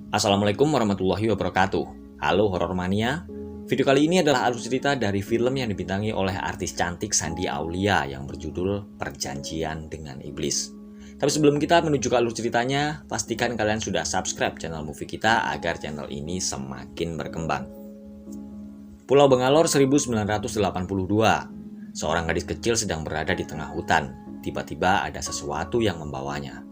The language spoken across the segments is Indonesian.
Assalamualaikum warahmatullahi wabarakatuh. Halo Horor Mania. Video kali ini adalah alur cerita dari film yang dibintangi oleh artis cantik Shandy Aulia yang berjudul Perjanjian dengan Iblis. Tapi sebelum kita menuju ke alur ceritanya, pastikan kalian sudah subscribe channel movie kita agar channel ini semakin berkembang. Pulau Bengalor 1982. Seorang gadis kecil sedang berada di tengah hutan. Tiba-tiba ada sesuatu yang membawanya.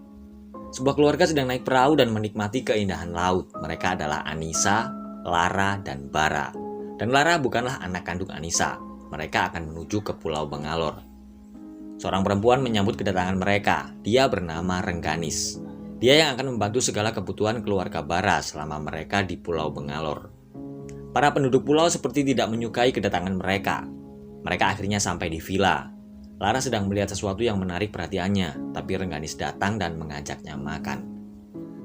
Sebuah keluarga sedang naik perahu dan menikmati keindahan laut. Mereka adalah Anissa, Lara, dan Bara. Dan Lara bukanlah anak kandung Anissa. Mereka akan menuju ke Pulau Bengalor. Seorang perempuan menyambut kedatangan mereka. Dia bernama Rengganis. Dia yang akan membantu segala kebutuhan keluarga Bara selama mereka di Pulau Bengalor. Para penduduk pulau seperti tidak menyukai kedatangan mereka. Mereka akhirnya sampai di villa. Lara sedang melihat sesuatu yang menarik perhatiannya, tapi Rengganis datang dan mengajaknya makan.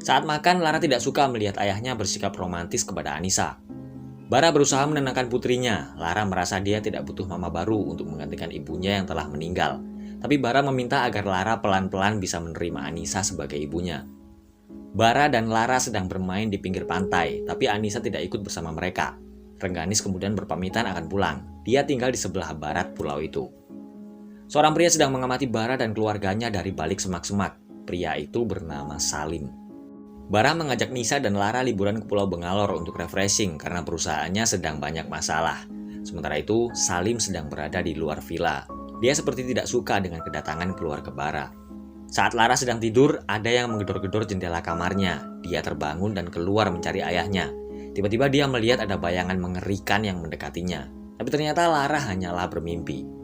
Saat makan, Lara tidak suka melihat ayahnya bersikap romantis kepada Anissa. Bara berusaha menenangkan putrinya. Lara merasa dia tidak butuh mama baru untuk menggantikan ibunya yang telah meninggal. Tapi Bara meminta agar Lara pelan-pelan bisa menerima Anissa sebagai ibunya. Bara dan Lara sedang bermain di pinggir pantai, tapi Anissa tidak ikut bersama mereka. Rengganis kemudian berpamitan akan pulang. Dia tinggal di sebelah barat pulau itu. Seorang pria sedang mengamati Bara dan keluarganya dari balik semak-semak. Pria itu bernama Salim. Bara mengajak Nisa dan Lara liburan ke Pulau Bengalor untuk refreshing karena perusahaannya sedang banyak masalah. Sementara itu, Salim sedang berada di luar villa. Dia seperti tidak suka dengan kedatangan keluarga Bara. Saat Lara sedang tidur, ada yang menggedor-gedor jendela kamarnya. Dia terbangun dan keluar mencari ayahnya. Tiba-tiba dia melihat ada bayangan mengerikan yang mendekatinya. Tapi ternyata Lara hanyalah bermimpi.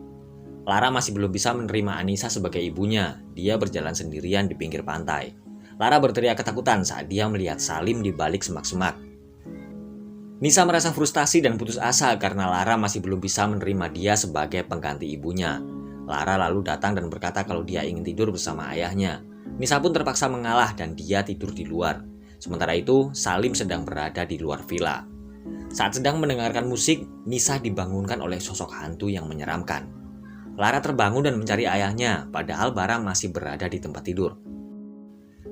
Lara masih belum bisa menerima Anissa sebagai ibunya. Dia berjalan sendirian di pinggir pantai. Lara berteriak ketakutan saat dia melihat Salim di balik semak-semak. Nisa merasa frustasi dan putus asa karena Lara masih belum bisa menerima dia sebagai pengganti ibunya. Lara lalu datang dan berkata kalau dia ingin tidur bersama ayahnya. Nisa pun terpaksa mengalah dan dia tidur di luar. Sementara itu, Salim sedang berada di luar villa. Saat sedang mendengarkan musik, Nisa dibangunkan oleh sosok hantu yang menyeramkan. Lara terbangun dan mencari ayahnya, padahal Bara masih berada di tempat tidur.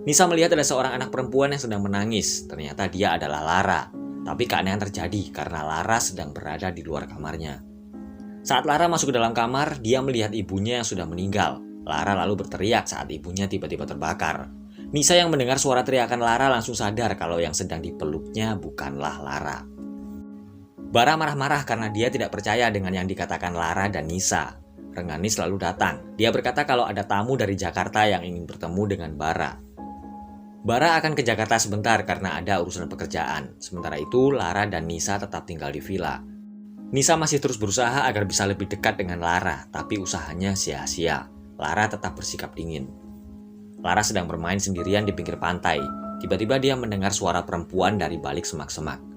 Nisa melihat ada seorang anak perempuan yang sedang menangis. Ternyata dia adalah Lara. Tapi keanehan terjadi karena Lara sedang berada di luar kamarnya. Saat Lara masuk ke dalam kamar, dia melihat ibunya yang sudah meninggal. Lara lalu berteriak saat ibunya tiba-tiba terbakar. Nisa yang mendengar suara teriakan Lara langsung sadar kalau yang sedang dipeluknya bukanlah Lara. Bara marah-marah karena dia tidak percaya dengan yang dikatakan Lara dan Nisa. Rengganis lalu datang. Dia berkata kalau ada tamu dari Jakarta yang ingin bertemu dengan Bara. Bara akan ke Jakarta sebentar karena ada urusan pekerjaan. Sementara itu, Lara dan Nisa tetap tinggal di villa. Nisa masih terus berusaha agar bisa lebih dekat dengan Lara, tapi usahanya sia-sia. Lara tetap bersikap dingin. Lara sedang bermain sendirian di pinggir pantai. Tiba-tiba dia mendengar suara perempuan dari balik semak-semak.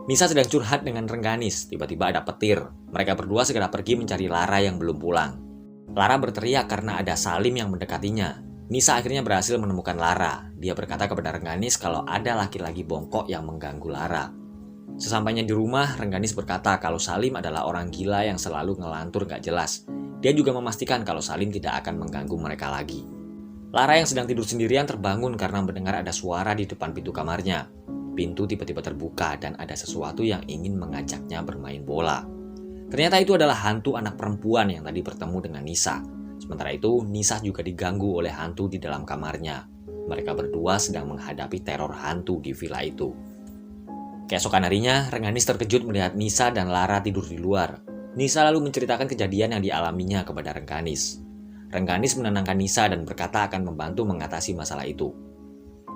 Nisa sedang curhat dengan Rengganis. Tiba-tiba ada petir. Mereka berdua segera pergi mencari Lara yang belum pulang. Lara berteriak karena ada Salim yang mendekatinya. Nisa akhirnya berhasil menemukan Lara. Dia berkata kepada Rengganis kalau ada laki-laki bongkok yang mengganggu Lara. Sesampainya di rumah, Rengganis berkata kalau Salim adalah orang gila yang selalu ngelantur gak jelas. Dia juga memastikan kalau Salim tidak akan mengganggu mereka lagi. Lara yang sedang tidur sendirian terbangun karena mendengar ada suara di depan pintu kamarnya. Pintu tiba-tiba terbuka dan ada sesuatu yang ingin mengajaknya bermain bola. Ternyata itu adalah hantu anak perempuan yang tadi bertemu dengan Nisa. Sementara itu, Nisa juga diganggu oleh hantu di dalam kamarnya. Mereka berdua sedang menghadapi teror hantu di villa itu. Keesokan harinya, Rengganis terkejut melihat Nisa dan Lara tidur di luar. Nisa lalu menceritakan kejadian yang dialaminya kepada Rengganis. Rengganis menenangkan Nisa dan berkata akan membantu mengatasi masalah itu.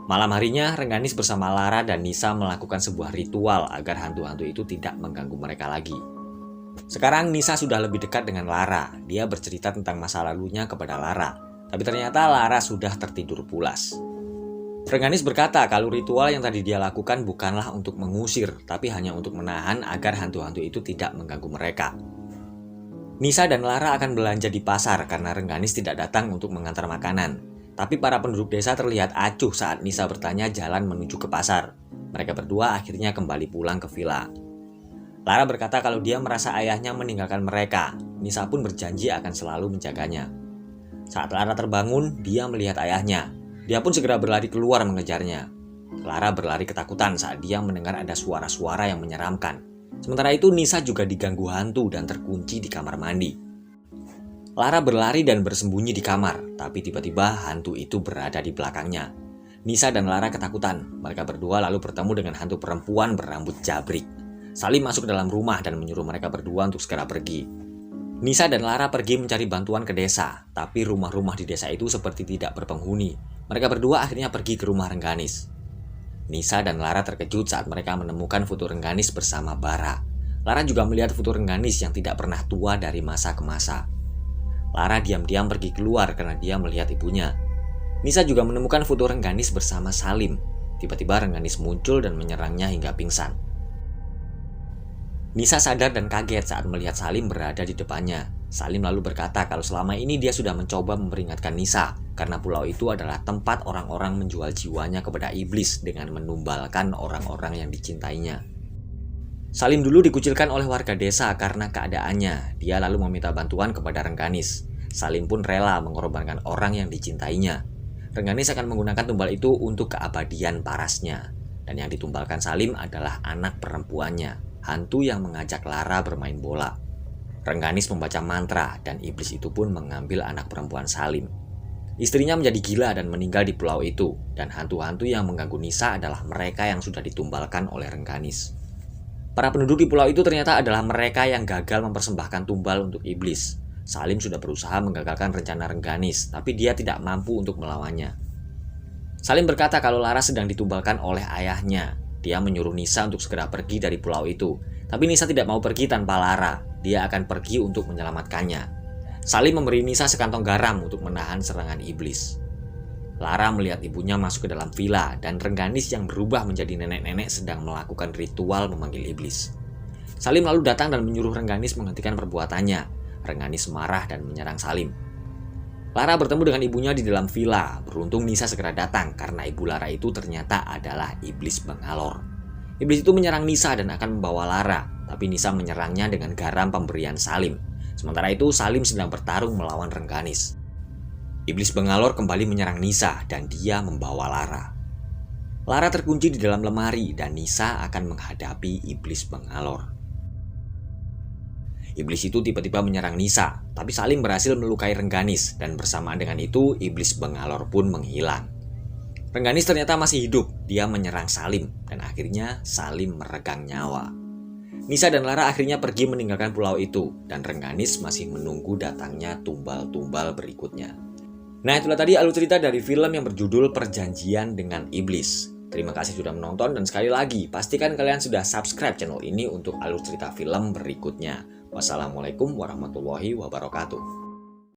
Malam harinya, Rengganis bersama Lara dan Nisa melakukan sebuah ritual agar hantu-hantu itu tidak mengganggu mereka lagi. Sekarang Nisa sudah lebih dekat dengan Lara. Dia bercerita tentang masa lalunya kepada Lara. Tapi ternyata Lara sudah tertidur pulas. Rengganis berkata kalau ritual yang tadi dia lakukan bukanlah untuk mengusir, tapi hanya untuk menahan agar hantu-hantu itu tidak mengganggu mereka. Nisa dan Lara akan belanja di pasar karena Rengganis tidak datang untuk mengantar makanan. Tapi para penduduk desa terlihat acuh saat Nisa bertanya jalan menuju ke pasar. Mereka berdua akhirnya kembali pulang ke villa. Lara berkata kalau dia merasa ayahnya meninggalkan mereka. Nisa pun berjanji akan selalu menjaganya. Saat Lara terbangun, dia melihat ayahnya. Dia pun segera berlari keluar mengejarnya. Lara berlari ketakutan saat dia mendengar ada suara-suara yang menyeramkan. Sementara itu Nisa juga diganggu hantu dan terkunci di kamar mandi. Lara berlari dan bersembunyi di kamar, tapi tiba-tiba hantu itu berada di belakangnya. Nisa dan Lara ketakutan. Mereka berdua lalu bertemu dengan hantu perempuan berambut jabrik. Salim masuk ke dalam rumah dan menyuruh mereka berdua untuk segera pergi. Nisa dan Lara pergi mencari bantuan ke desa, tapi rumah-rumah di desa itu seperti tidak berpenghuni. Mereka berdua akhirnya pergi ke rumah Rengganis. Nisa dan Lara terkejut saat mereka menemukan foto Rengganis bersama Bara. Lara juga melihat foto Rengganis yang tidak pernah tua dari masa ke masa. Lara diam-diam pergi keluar karena dia melihat ibunya. Nisa juga menemukan foto Rengganis bersama Salim. Tiba-tiba Rengganis muncul dan menyerangnya hingga pingsan. Nisa sadar dan kaget saat melihat Salim berada di depannya. Salim lalu berkata kalau selama ini dia sudah mencoba memperingatkan Nisa karena pulau itu adalah tempat orang-orang menjual jiwanya kepada iblis dengan menumbalkan orang-orang yang dicintainya. Salim dulu dikucilkan oleh warga desa karena keadaannya. Dia lalu meminta bantuan kepada Rengganis. Salim pun rela mengorbankan orang yang dicintainya. Rengganis akan menggunakan tumbal itu untuk keabadian parasnya. Dan yang ditumbalkan Salim adalah anak perempuannya, hantu yang mengajak Lara bermain bola. Rengganis membaca mantra dan iblis itu pun mengambil anak perempuan Salim. Istrinya menjadi gila dan meninggal di pulau itu, dan hantu-hantu yang mengganggu Nisa adalah mereka yang sudah ditumbalkan oleh Rengganis. Para penduduk di pulau itu ternyata adalah mereka yang gagal mempersembahkan tumbal untuk iblis. Salim sudah berusaha menggagalkan rencana Rengganis, tapi dia tidak mampu untuk melawannya. Salim berkata kalau Lara sedang ditumbalkan oleh ayahnya. Dia menyuruh Nisa untuk segera pergi dari pulau itu. Tapi Nisa tidak mau pergi tanpa Lara. Dia akan pergi untuk menyelamatkannya. Salim memberi Nisa sekantong garam untuk menahan serangan iblis. Lara melihat ibunya masuk ke dalam villa dan Rengganis yang berubah menjadi nenek-nenek sedang melakukan ritual memanggil iblis. Salim lalu datang dan menyuruh Rengganis menghentikan perbuatannya. Rengganis marah dan menyerang Salim. Lara bertemu dengan ibunya di dalam villa. Beruntung Nisa segera datang karena ibu Lara itu ternyata adalah iblis Bangalore. Iblis itu menyerang Nisa dan akan membawa Lara, tapi Nisa menyerangnya dengan garam pemberian Salim. Sementara itu Salim sedang bertarung melawan Rengganis. Iblis Bangalore kembali menyerang Nisa dan dia membawa Lara. Lara terkunci di dalam lemari dan Nisa akan menghadapi iblis Bangalore. Iblis itu tiba-tiba menyerang Nisa, tapi Salim berhasil melukai Rengganis dan bersamaan dengan itu iblis Bangalore pun menghilang. Rengganis ternyata masih hidup, dia menyerang Salim dan akhirnya Salim meregang nyawa. Nisa dan Lara akhirnya pergi meninggalkan pulau itu dan Rengganis masih menunggu datangnya tumbal-tumbal berikutnya. Nah, itulah tadi alur cerita dari film yang berjudul Perjanjian dengan Iblis. Terima kasih sudah menonton dan sekali lagi pastikan kalian sudah subscribe channel ini untuk alur cerita film berikutnya. Wassalamualaikum warahmatullahi wabarakatuh.